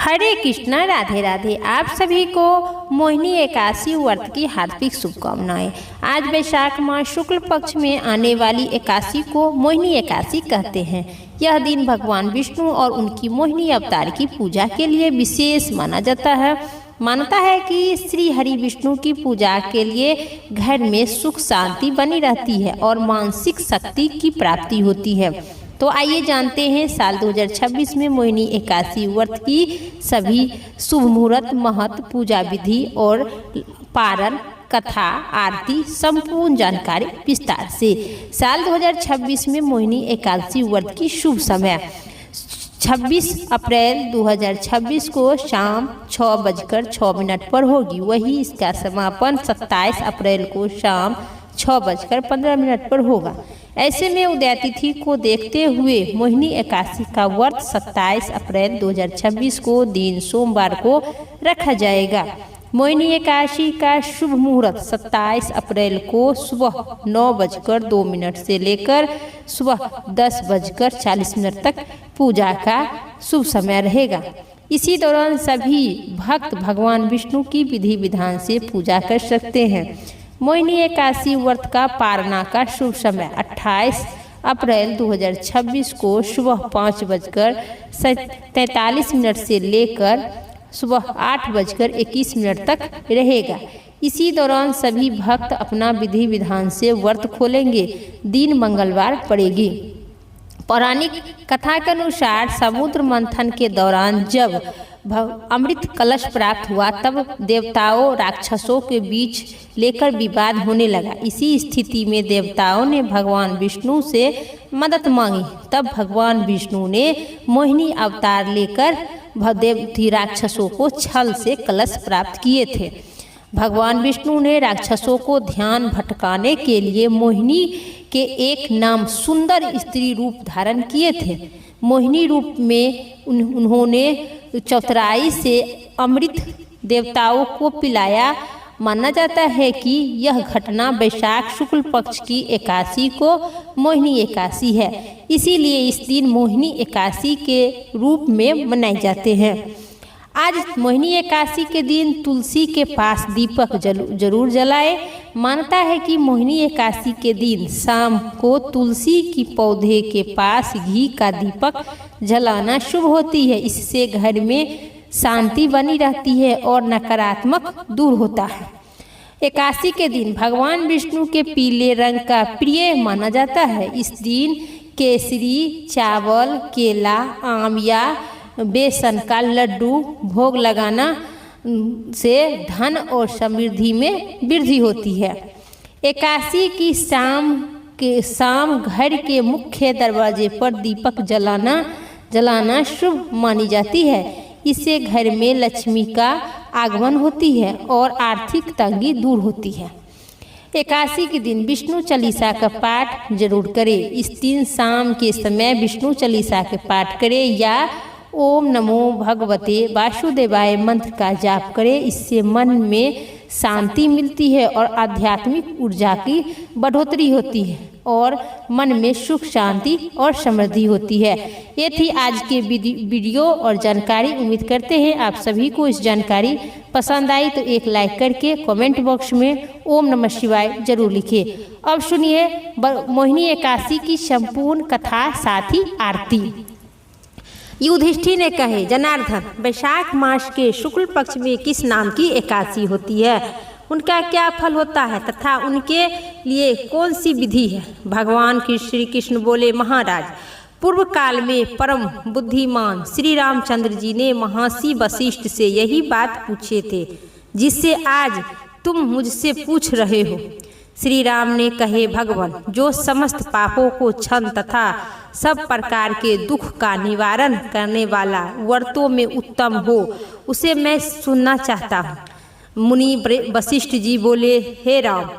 हरे कृष्णा, राधे राधे। आप सभी को मोहिनी एकादशी व्रत की हार्दिक शुभकामनाएं। आज वैशाख मास शुक्ल पक्ष में आने वाली एकादशी को मोहिनी एकादशी कहते हैं। यह दिन भगवान विष्णु और उनकी मोहिनी अवतार की पूजा के लिए विशेष माना जाता है। मानता है कि श्री हरि विष्णु की पूजा के लिए घर में सुख शांति बनी रहती है और मानसिक शक्ति की प्राप्ति होती है। तो आइए जानते हैं साल 2026 में मोहिनी एकादशी व्रत की सभी शुभ मुहूर्त, महत्व, पूजा विधि और पारण, कथा, आरती संपूर्ण जानकारी विस्तार से। साल 2026 में मोहिनी एकादशी व्रत की शुभ समय 26 अप्रैल 2026 को शाम 6:06 पर होगी। वही इसका समापन 27 अप्रैल को शाम 6:15 पर होगा। ऐसे में उदय तिथि को देखते हुए मोहिनी एकादशी का व्रत 27 अप्रैल 2026 को दिन सोमवार को रखा जाएगा। मोहिनी एकादशी का शुभ मुहूर्त 27 अप्रैल को सुबह 9:02 से लेकर सुबह 10:40 तक पूजा का शुभ समय रहेगा। इसी दौरान सभी भक्त भगवान विष्णु की विधि विधान से पूजा कर सकते हैं। मोहिनी एकादशी व्रत का पारणा का शुभ समय 28 अप्रैल 2026 को सुबह 5:43 से लेकर सुबह 8:21 तक रहेगा। इसी दौरान सभी भक्त अपना विधि विधान से व्रत खोलेंगे। दिन मंगलवार पड़ेगी। पौराणिक कथा के अनुसार समुद्र मंथन के दौरान जब अमृत कलश प्राप्त हुआ तब देवताओं राक्षसों के बीच लेकर विवाद होने लगा। इसी स्थिति में देवताओं ने भगवान विष्णु से मदद मांगी। तब भगवान विष्णु ने मोहिनी अवतार लेकर राक्षसों को छल से कलश प्राप्त किए थे। भगवान विष्णु ने राक्षसों को ध्यान भटकाने के लिए मोहिनी के एक नाम सुंदर स्त्री रूप धारण किए थे। मोहिनी रूप में उन्होंने चौतराई से अमृत देवताओं को पिलाया। माना जाता है कि यह घटना वैशाख शुक्ल पक्ष की एकादशी को मोहिनी एकादशी है। इसीलिए इस दिन मोहिनी एकादशी के रूप में मनाए जाते हैं। आज मोहिनी एकादशी के दिन तुलसी के पास दीपक जरूर जलाए। मानता है कि मोहिनी एकादशी के दिन शाम को तुलसी की पौधे के पास घी का दीपक जलाना शुभ होती है। इससे घर में शांति बनी रहती है और नकारात्मक दूर होता है। एकादशी के दिन भगवान विष्णु के पीले रंग का प्रिय माना जाता है। इस दिन केसरी, चावल, केला, आम या बेसन का लड्डू भोग लगाना से धन और समृद्धि में वृद्धि होती है। एकादशी की शाम घर के मुख्य दरवाजे पर दीपक जलाना शुभ मानी जाती है। इससे घर में लक्ष्मी का आगमन होती है और आर्थिक तंगी दूर होती है। एकादशी के दिन विष्णु चालीसा का पाठ जरूर करें। इस दिन शाम के समय विष्णु चालीसा के पाठ करें या ओम नमो भगवते वासुदेवाय मंत्र का जाप करें। इससे मन में शांति मिलती है और आध्यात्मिक ऊर्जा की बढ़ोतरी होती है और मन में सुख, शांति और समृद्धि होती है। ये थी आज के वीडियो और जानकारी। उम्मीद करते हैं आप सभी को इस जानकारी पसंद आई। तो एक लाइक करके कमेंट बॉक्स में ओम नमः शिवाय जरूर लिखिए। अब सुनिए मोहिनी एकादशी की संपूर्ण कथा, साथ ही आरती। युधिष्ठिर ने कहे, जनार्दन, वैशाख मास के शुक्ल पक्ष में किस नाम की एकादशी होती है, उनका क्या फल होता है तथा उनके लिए कौन सी विधि है। भगवान श्री कृष्ण बोले, महाराज, पूर्व काल में परम बुद्धिमान श्री रामचंद्र जी ने महर्षि वशिष्ठ से यही बात पूछे थे जिससे आज तुम मुझसे पूछ रहे हो। श्री राम ने कहे, भगवान, जो समस्त पापों को क्षण तथा सब प्रकार के दुख का निवारण करने वाला व्रतों में उत्तम हो, उसे मैं सुनना चाहता हूँ। मुनि वशिष्ठ जी बोले, हे राम,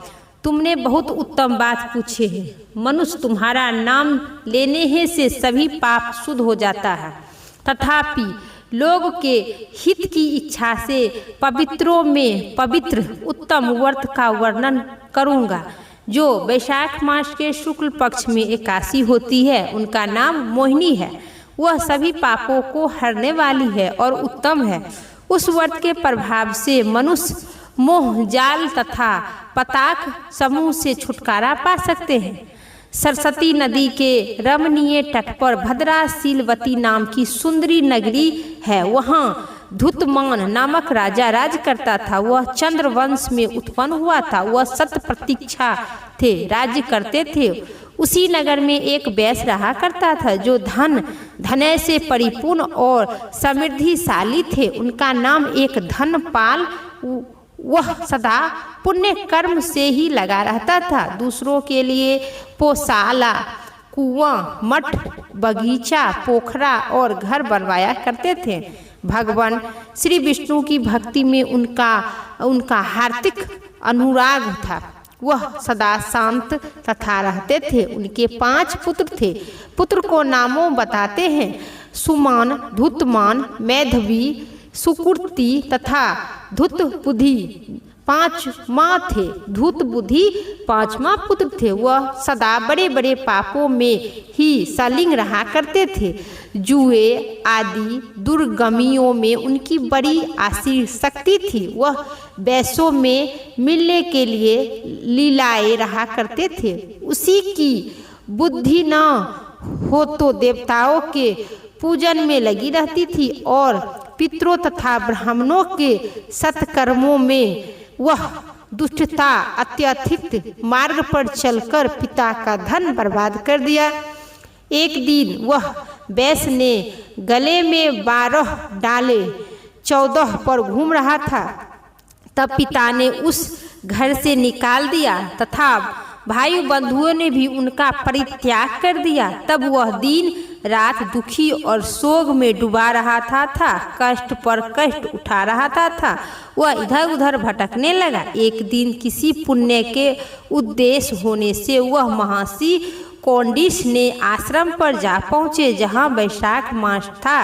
तुमने बहुत उत्तम बात पूछे है। मनुष्य तुम्हारा नाम लेने ही से सभी पाप शुद्ध हो जाता है। तथापि लोग के हित की इच्छा से पवित्रों में पवित्र उत्तम व्रत का वर्णन करूँगा जो वैशाख मास के शुक्ल पक्ष में एकादशी होती है। उनका नाम मोहिनी है। वह सभी पापों को हरने वाली है और उत्तम है। उस व्रत के प्रभाव से मनुष्य मोह जाल तथा पताक समूह से छुटकारा पा सकते हैं। सरस्वती नदी के रमणीय तट पर भद्राशीलवती नाम की सुंदरी नगरी है। वहाँ धुतमान नामक राजा राज करता था। वह चंद्र वंश में उत्पन्न हुआ था। वह सत्य प्रतीक्षा थे, राज्य करते थे। उसी नगर में एक वैश्य रहा करता था जो धनय से परिपूर्ण और समृद्धिशाली थे। उनका नाम एक धनपाल। वह सदा पुण्य कर्म से ही लगा रहता था। दूसरों के लिए पोशाला, कुआं, मठ, बगीचा, पोखरा और घर बनवाया करते थे। भगवान श्री विष्णु की भक्ति में उनका हार्दिक अनुराग था। वह सदा शांत तथा रहते थे। उनके 5 पुत्र थे। पुत्र को नामों बताते हैं: सुमान, धुतमान, मैधवी, सुकृति तथा धुतबुद्धि 5 माँ थे। धुतबुद्धि 5वां पुत्र थे। वह सदा बड़े बड़े पापों में ही संलिग्न रहा करते थे। जुए आदि दुर्गमियों में उनकी बड़ी आसक्ति थी। वह वैश्यों में मिलने के लिए लीलाए रहा करते थे। उसी की बुद्धि न हो तो देवताओं के पूजन में लगी रहती थी और पितरों तथा ब्राह्मणों के सत्कर्मों में वह दुष्टता अत्यधिक मार्ग पर चलकर पिता का धन बर्बाद कर दिया। एक दिन वह वैश्य ने गले में 12 डाले 14 पर घूम रहा था। तब पिता ने उस घर से निकाल दिया तथा भाई बंधुओं ने भी उनका परित्याग कर दिया। तब वह दिन रात दुखी और शोक में डूबा रहा था। कष्ट पर कष्ट उठा रहा था। वह इधर उधर भटकने लगा। एक दिन किसी पुण्य के उद्देश्य होने से वह महर्षि कौंडिन्य ने आश्रम पर जा पहुँचे, जहाँ वैशाख मास था।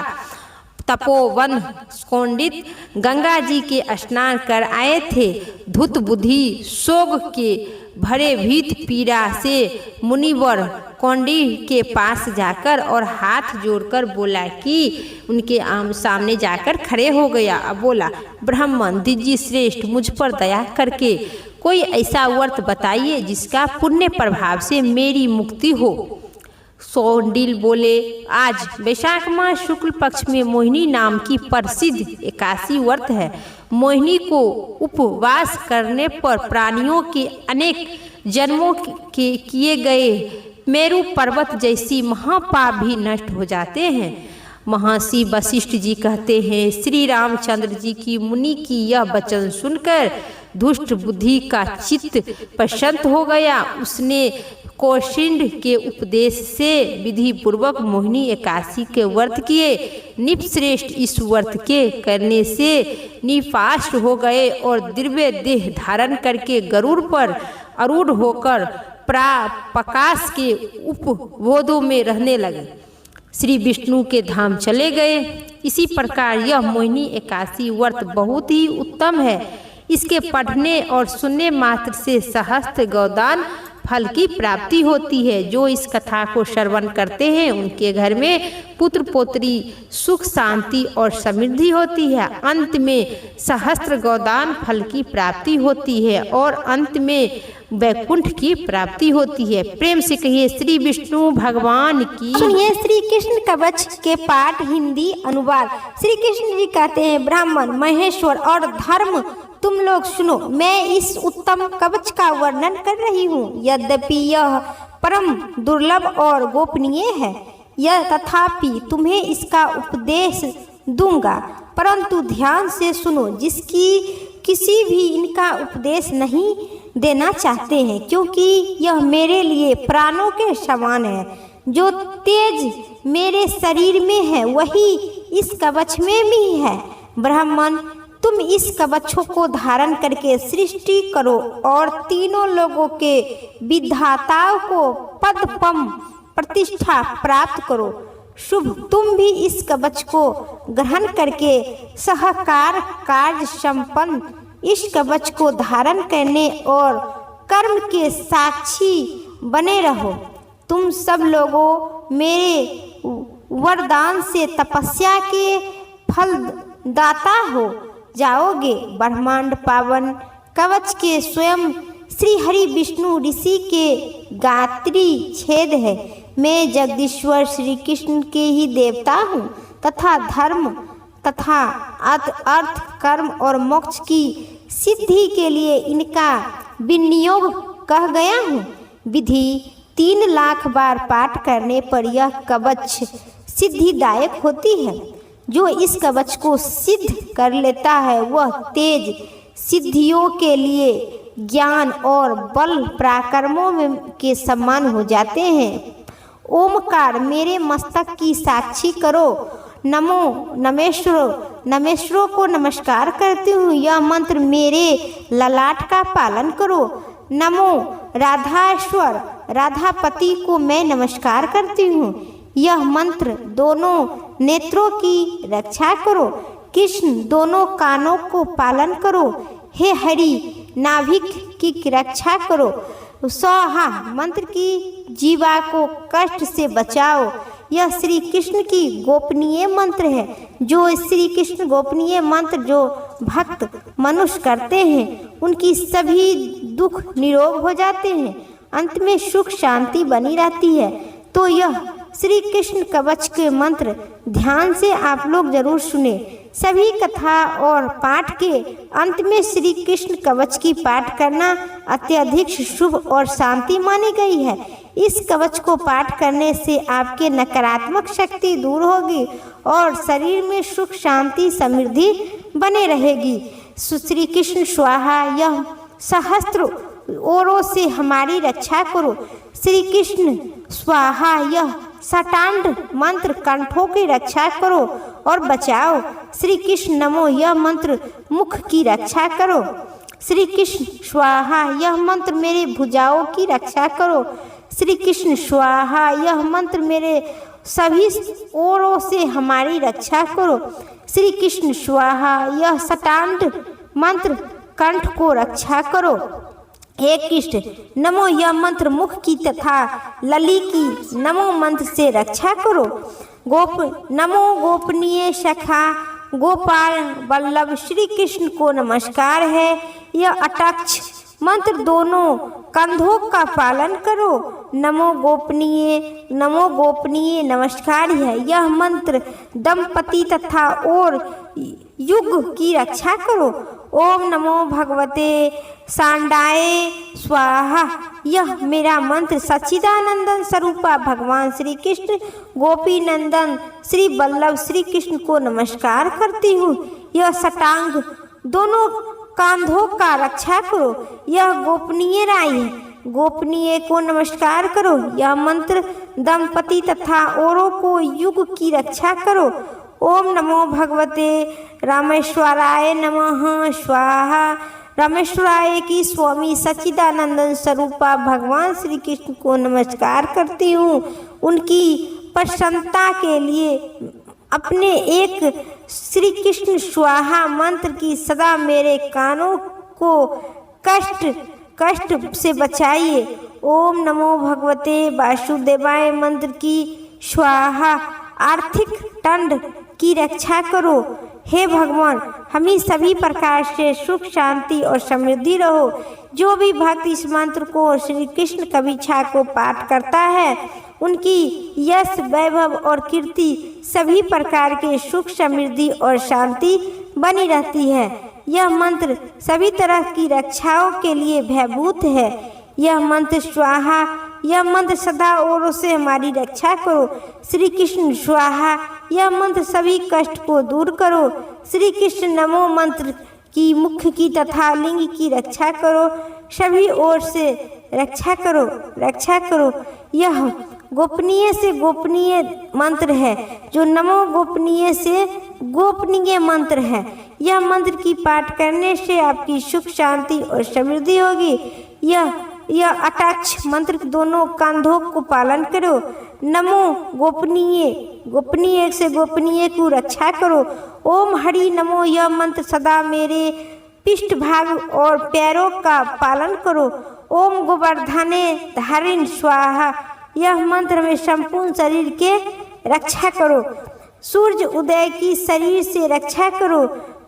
तपोवन कौंडिन्य गंगा जी के स्नान कर आए थे। धुतबुद्धि शोक के भरे भीत पीड़ा से मुनिवर कौंडिन्य के पास जाकर और हाथ जोड़कर बोला कि उनके सामने जाकर खड़े हो गया। अब बोला, ब्राह्मण दिज्य श्रेष्ठ, मुझ पर दया करके कोई ऐसा व्रत बताइए जिसका पुण्य प्रभाव से मेरी मुक्ति हो। कौंडिन्य बोले, आज वैशाख मास शुक्ल पक्ष में मोहिनी नाम की प्रसिद्ध एकादशी व्रत है। मोहिनी को उपवास करने पर प्राणियों के अनेक जन्मों के किए गए मेरु पर्वत जैसी महापाप भी नष्ट हो जाते हैं। महर्षि वशिष्ठ जी कहते हैं, श्री रामचंद्र जी की मुनि की यह वचन सुनकर दुष्ट बुद्धि का चित्त प्रशांत हो गया। उसने कौशिक के उपदेश से विधि पूर्वक मोहिनी एकादशी के व्रत किए। निपश्रेष्ठ इस व्रत के करने से निपाष्ट हो गए और दिव्य देह धारण करके गरुड़ पर आरूढ़ होकर प्रकाश के उपवोदों में रहने लगे। श्री विष्णु के धाम चले गए। इसी प्रकार यह मोहिनी एकादशी व्रत बहुत ही उत्तम है। इसके पढ़ने और सुनने मात्र से सहस्त्र गौदान फल की प्राप्ति होती है। जो इस कथा को श्रवण करते हैं उनके घर में पुत्र पौत्री सुख शांति और समृद्धि होती है। अंत में सहस्त्र गौदान फल की प्राप्ति होती है और अंत में वैकुंठ की प्राप्ति होती है। प्रेम से कहिए श्री विष्णु भगवान की। सुनिए श्री कृष्ण कवच के पाठ हिंदी अनुवाद। श्री कृष्ण जी कहते हैं, ब्राह्मण, महेश्वर और धर्म तुम लोग सुनो, मैं इस उत्तम कवच का वर्णन कर रही हूँ। यद्यपि यह परम दुर्लभ और गोपनीय है, यह तथापि तुम्हें इसका उपदेश दूंगा, परंतु ध्यान से सुनो। जिसकी किसी भी इनका उपदेश नहीं देना चाहते हैं, क्योंकि यह मेरे लिए प्राणों के समान है। जो तेज मेरे शरीर में है वही इस कवच में भी है। ब्राह्मण, तुम इस कवचों को धारण करके सृष्टि करो और तीनों लोगों के विधाताओं को पद पम प्रतिष्ठा प्राप्त करो। शुभ, तुम भी इस कवच को ग्रहण करके सहकार कार्य संपन्न इस कवच को धारण करने और कर्म के साक्षी बने रहो। तुम सब लोगों मेरे वरदान से तपस्या के फल दाता हो जाओगे। ब्रह्मांड पावन कवच के स्वयं श्री हरि विष्णु ऋषि के गात्री छेद है। मैं जगदीश्वर श्री कृष्ण के ही देवता हूँ तथा धर्म तथा अर्थ कर्म और मोक्ष की सिद्धि के लिए इनका विनियोग कह गया हूँ। विधि 3 लाख बार पाठ करने पर यह कवच सिद्धिदायक होती है। जो इस कवच को सिद्ध कर लेता है वह तेज सिद्धियों के लिए ज्ञान और बल पराक्रमों में के समान हो जाते हैं। ओमकार मेरे मस्तक की साक्षी करो। नमो नमेश्वरों को नमस्कार करती हूँ। यह मंत्र मेरे ललाट का पालन करो। नमो राधाश्वर राधापति को मैं नमस्कार करती हूँ। यह मंत्र दोनों नेत्रों की रक्षा करो। कृष्ण दोनों कानों को पालन करो। हे हरि नाभिक की रक्षा करो। स्वाहा मंत्र की जीवा को कष्ट से बचाओ। यह श्री कृष्ण की गोपनीय मंत्र है। जो श्री कृष्ण गोपनीय मंत्र जो भक्त मनुष्य करते हैं उनकी सभी दुख निरोग हो जाते हैं। अंत में सुख शांति बनी रहती है। तो यह श्री कृष्ण कवच के मंत्र ध्यान से आप लोग जरूर सुने। सभी कथा और पाठ के अंत में श्री कृष्ण कवच की पाठ करना अत्यधिक शुभ और शांति मानी गई है। इस कवच को पाठ करने से आपके नकारात्मक शक्ति दूर होगी और शरीर में सुख शांति समृद्धि बने रहेगी। श्री कृष्ण स्वाहा यह सहस्त्र ओरों से हमारी रक्षा करो। श्री कृष्ण स्वाहा यह सटांड मंत्र कंठों की रक्षा करो और बचाओ। श्री कृष्ण नमो यह मंत्र मुख की रक्षा करो। श्री कृष्ण स्वाहा यह मंत्र मेरे भुजाओं की रक्षा करो। श्री कृष्ण स्वाहा यह मंत्र मेरे सभी ओरों से हमारी रक्षा करो। श्री कृष्ण स्वाहा यह सटांड मंत्र कंठ को रक्षा करो। हे कृष्ण नमो यह मंत्र मुख की तथा लली की नमो मंत्र से रक्षा करो। नमो गोपनीय सखा गोपाल वल्लभ श्री कृष्ण को नमस्कार है। यह अटक्ष मंत्र दोनों कंधों का पालन करो। नमो गोपनीय नमस्कार है। यह मंत्र दंपति तथा और युग की रक्षा करो। ओम नमो भगवते सांडाय स्वाहा यह मेरा मंत्र सच्चिदानंदन स्वरूपा भगवान श्री कृष्ण गोपी नंदन श्री वल्लभ श्री कृष्ण को नमस्कार करती हूँ। यह सटांग दोनों कांधों का रक्षा करो। यह गोपनीय राय है। गोपनीय को नमस्कार करो। यह मंत्र दंपति तथा औरों को युग की रक्षा करो। ओम नमो भगवते रामेश्वराय नमः स्वाहा रामेश्वराय की स्वामी सच्चिदानंदन स्वरूपा भगवान श्री कृष्ण को नमस्कार करती हूँ। उनकी प्रसन्नता के लिए अपने एक श्री कृष्ण स्वाहा मंत्र की सदा मेरे कानों को कष्ट से बचाइए। ओम नमो भगवते वासुदेवाय मंत्र की स्वाहा आर्थिक दंड की रक्षा करो। हे भगवान हमें सभी प्रकार से सुख शांति और समृद्धि रहो। जो भी भक्त इस मंत्र को श्री कृष्ण कविछा को पाठ करता है उनकी यश वैभव और कीर्ति सभी प्रकार के सुख समृद्धि और शांति बनी रहती है। यह मंत्र सभी तरह की रक्षाओं के लिए भयभूत है। यह मंत्र स्वाहा यह मंत्र सदा ओरों से हमारी रक्षा करो। श्री कृष्ण स्वाहा यह मंत्र सभी कष्ट को दूर करो। श्री कृष्ण नमो मंत्र की मुख की तथा लिंग की रक्षा करो। सभी ओर से रक्षा करो। यह गोपनीय से गोपनीय मंत्र है जो नमो गोपनीय से गोपनीय मंत्र है। यह मंत्र की पाठ करने से आपकी सुख शांति और समृद्धि होगी। यह अटाक्ष मंत्र दोनों कंधों को पालन करो। नमो गोपनीय से गोपनीय को रक्षा करो। ओम हरि नमो यह मंत्र सदा मेरे पृष्ठभाग और पैरों का पालन करो। ओम गोवर्धने धारिण स्वाहा यह मंत्र में संपूर्ण शरीर के रक्षा करो। सूर्य उदय की शरीर से रक्षा करो।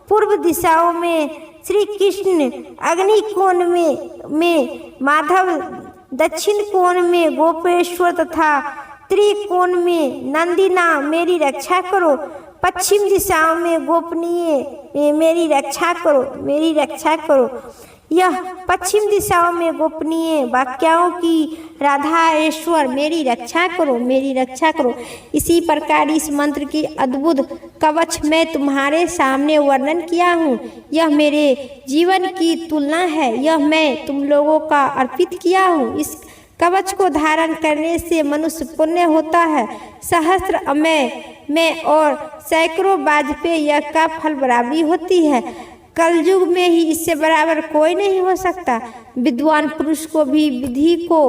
पूर्व दिशाओं में श्री कृष्ण, अग्नि कोण में माधव, दक्षिण कोण में गोपेश्वर तथा त्रिकोण में नंदिना मेरी रक्षा करो। पश्चिम दिशाओं में गोपनीय मेरी रक्षा करो। यह पश्चिम दिशाओं में गोपनीय वाक्यों की राधाएश्वर मेरी रक्षा करो। इसी प्रकार इस मंत्र की अद्भुत कवच मैं तुम्हारे सामने वर्णन किया हूँ। यह मेरे जीवन की तुलना है। यह मैं तुम लोगों का अर्पित किया हूँ। इस कवच को धारण करने से मनुष्य पुण्य होता है। सहस्त्र अमय में और सैकड़ों वाजपेय का फल बराबरी होती है। कलयुग में ही इससे बराबर कोई नहीं हो सकता। विद्वान पुरुष को भी विधि को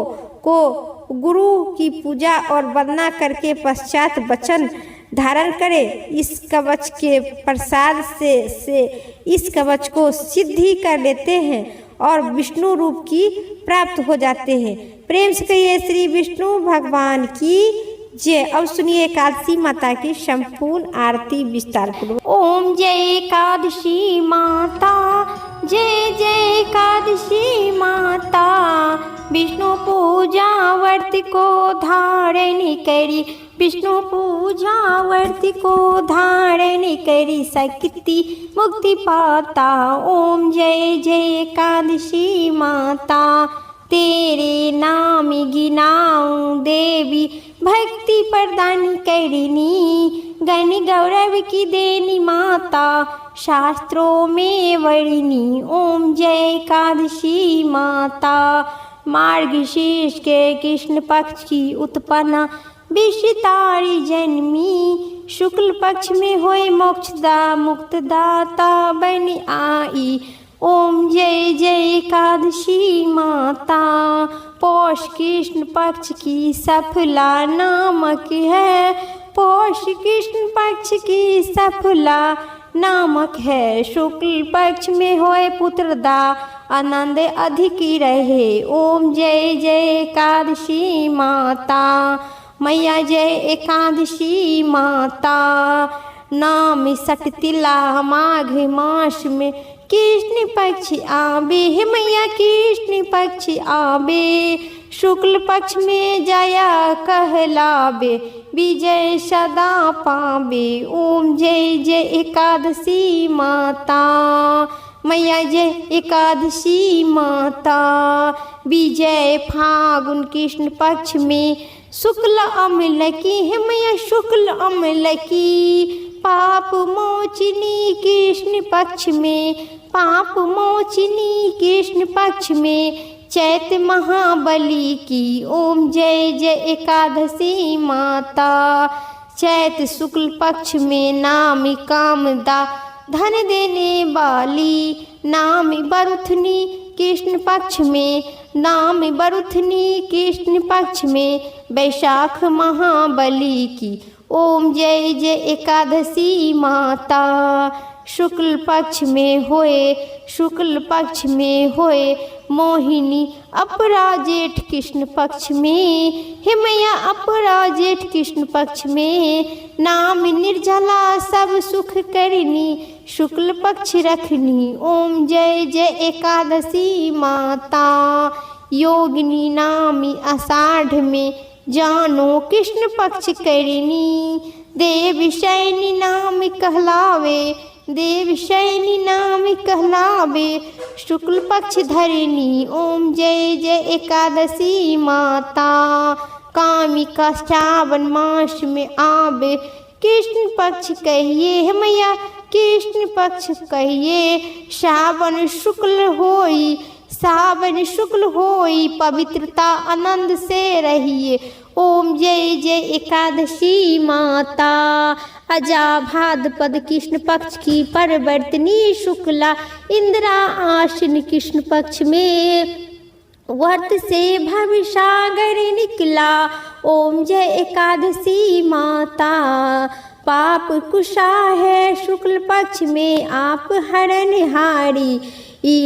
गुरु की पूजा और वंदना करके पश्चात वचन धारण करे। इस कवच के प्रसाद से इस कवच को सिद्धि कर लेते हैं और विष्णु रूप की प्राप्त हो जाते हैं। प्रेम से कहिए श्री विष्णु भगवान की जय। अब सुनिए एकादशी माता की संपूर्ण आरती विस्तार पूर्वक। ओम जय एकादशी माता, जय जय एकादशी माता। विष्णु पूजा व्रत को धारण करी, विष्णु पूजा व्रत को धारण करी, सकति मुक्ति पाता। ओम जय जय एकादशी माता, तेरे नाम गिनाऊं देवी, भक्ति प्रदान करिनी, गण गौरव की देनी माता, शास्त्रों में वर्णिनी। ओम जय एकादशी माता, मार्गशीर्ष के कृष्ण पक्ष की उत्पन्ना, विषतारी जन्मी, शुक्ल पक्ष में होए मोक्षदा मुक्तदाता बन आई। ओम जय जय एकादशी माता, पौष कृष्ण पक्ष की सफला नामक है, पौष कृष्ण पक्ष की सफला नामक है। शुक्ल पक्ष में होए पुत्रदा, आनंद अधिक रहे। ओम जय जय एकादशी माता, मैया जय एकादशी माता। नाम सटतिला माघ मास में कृष्ण पक्ष आबे, हे मैया कृष्ण पक्ष आबे, शुक्ल पक्ष में जया कहलाबे, विजय सदा पाबे। ओम जय जय एकादशी माता, मैया जय एकादशी माता। विजय फागुन कृष्ण पक्ष में शुक्ल अम्ल की, हे मैया शुक्ल अम्ल की, पाप मोचनी कृष्ण पक्ष में, पाप मोचनी कृष्ण पक्ष में, चैत महाबली की। ओम जय जय एकादशी माता, चैत शुक्ल पक्ष में नाम कामदा, धन देने वाली, नाम बरुथनी कृष्ण पक्ष में, नाम बरुथनी कृष्ण पक्ष में, वैशाख महाबली की। ओम जय जय एकादशी माता, शुक्ल पक्ष में होए, शुक्ल पक्ष में होए मोहिनी, अपरा जेठ कृष्ण पक्ष में, हे मैया अपरा जेठ कृष्ण पक्ष में, नाम निर्जला सब सुख करनी, शुक्ल पक्ष रखनी। ओम जय जय एकादशी माता, योगिनी नामी आषाढ़ में, जानो कृष्ण पक्ष करनी, देव शयनी नाम कहलावे, देव शयनी नाम कहलावे, शुक्ल पक्ष धरनी। ओम जय जय एकादशी माता, कामिका श्रावण मास में आवे, कृष्ण पक्ष कहिए, हे मैया कृष्ण पक्ष कहिए, श्रावण शुक्ल होई, सावन शुक्ल होई, पवित्रता आनंद से रहिए। ओम जय जय एकादशी माता, अजा भाद्रपद कृष्ण पक्ष की परिवर्तनी शुक्ला, इंदिरा आश्विन कृष्ण पक्ष में, व्रत से भवसागर निकला। ओम जय एकादशी माता, पाप कुशा है शुक्ल पक्ष में, आप हरनहारी,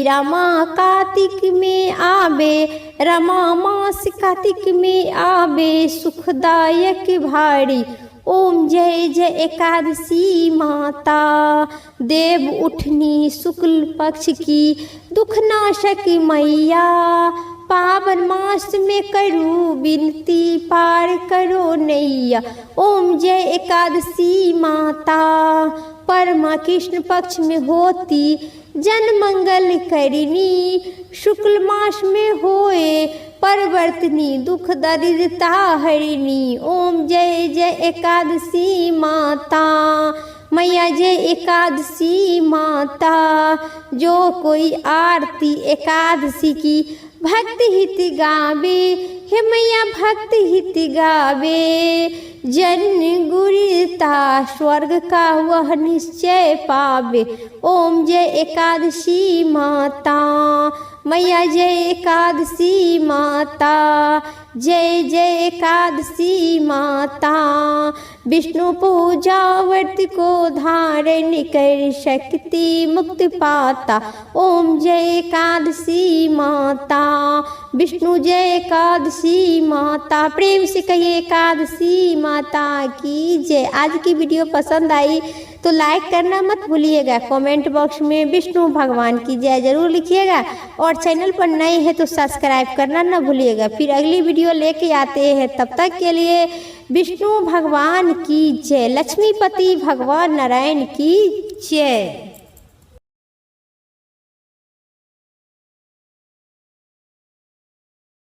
रमा कार्तिक में आवे, रमा मास कार्तिक में आवे, सुखदायक भारी। ओम जय जय एकादशी माता। देव उठनी शुक्ल पक्ष की दुख नाशक मैया, पावन मास में करूँ विनती पार करो नैया। ओम जय एकादशी माता। परमा कृष्ण पक्ष में होती जन मंगल करिनी, शुक्ल मास में होए परवर्तनी दुख दरिद्रता हरिणी। ओम जय जय एकादशी माता। मैया जय एकादशी माता। जो कोई आरती एकादशी की भक्त हित गावे, हे मैया भक्त हित गावे, जन्म गुरुता स्वर्ग का वह निश्चय पावे। ओम जय एकादशी माता। मैया जय एकादशी माता। जय जय एकादशी माता। विष्णु पूजा व्रत को धारण कर शक्ति मुक्त पाता। ओम जय एकादशी माता। विष्णु जय एकादशी माता। प्रेम से कहिए एकादशी माता की जय। आज की वीडियो पसंद आई तो लाइक करना मत भूलिएगा। कमेंट बॉक्स में विष्णु भगवान की जय जरूर लिखिएगा और चैनल पर नए हैं तो सब्सक्राइब करना न भूलिएगा। फिर अगली वीडियो लेके आते हैं, तब तक के लिए विष्णु भगवान की जय, लक्ष्मीपति भगवान नारायण की जय।